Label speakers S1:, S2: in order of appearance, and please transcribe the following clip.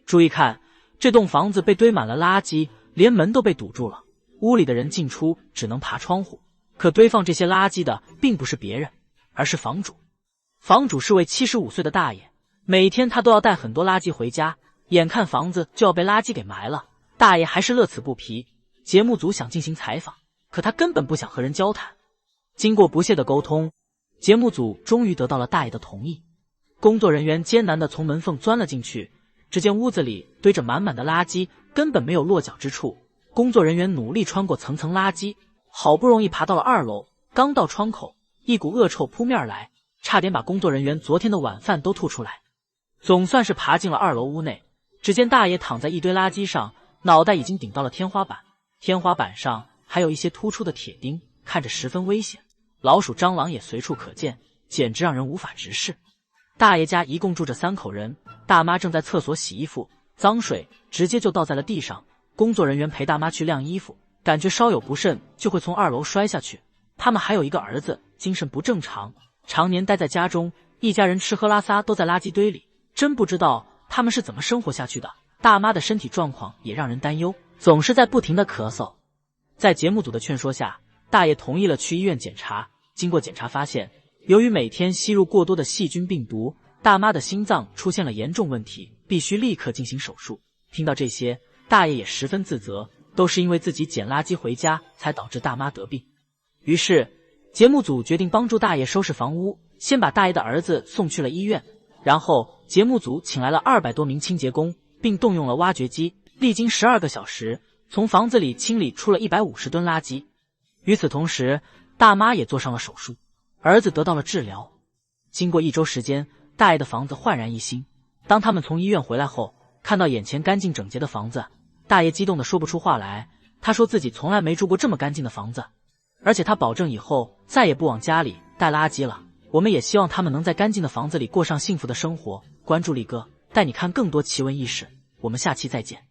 S1: 注意看，这栋房子被堆满了垃圾，连门都被堵住了，屋里的人进出只能爬窗户。可堆放这些垃圾的并不是别人，而是房主。房主是位75岁的大爷，每天他都要带很多垃圾回家，眼看房子就要被垃圾给埋了，大爷还是乐此不疲。节目组想进行采访，可他根本不想和人交谈。经过不懈的沟通，节目组终于得到了大爷的同意。工作人员艰难地从门缝钻了进去，只见屋子里堆着满满的垃圾，根本没有落脚之处。工作人员努力穿过层层垃圾，好不容易爬到了2楼，刚到窗口，一股恶臭扑面来，差点把工作人员昨天的晚饭都吐出来。总算是爬进了2楼屋内，只见大爷躺在一堆垃圾上，脑袋已经顶到了天花板，天花板上还有一些突出的铁钉，看着十分危险，老鼠蟑螂也随处可见，简直让人无法直视。大爷家一共住着3口人，大妈正在厕所洗衣服，脏水直接就倒在了地上，工作人员陪大妈去晾衣服，感觉稍有不慎就会从2楼摔下去。他们还有一个儿子，精神不正常，常年待在家中，一家人吃喝拉撒都在垃圾堆里，真不知道他们是怎么生活下去的。大妈的身体状况也让人担忧，总是在不停的咳嗽。在节目组的劝说下，大爷同意了去医院检查。经过检查发现，由于每天吸入过多的细菌病毒，大妈的心脏出现了严重问题，必须立刻进行手术。听到这些，大爷也十分自责，都是因为自己捡垃圾回家才导致大妈得病。于是节目组决定帮助大爷收拾房屋，先把大爷的儿子送去了医院，然后节目组请来了200多名清洁工，并动用了挖掘机，历经12个小时，从房子里清理出了150吨垃圾。与此同时，大妈也做上了手术，儿子得到了治疗。经过1周时间，大爷的房子焕然一新。当他们从医院回来后，看到眼前干净整洁的房子，大爷激动得说不出话来。他说自己从来没住过这么干净的房子，而且他保证以后再也不往家里带垃圾了。我们也希望他们能在干净的房子里过上幸福的生活。关注力哥，带你看更多奇闻异事，我们下期再见。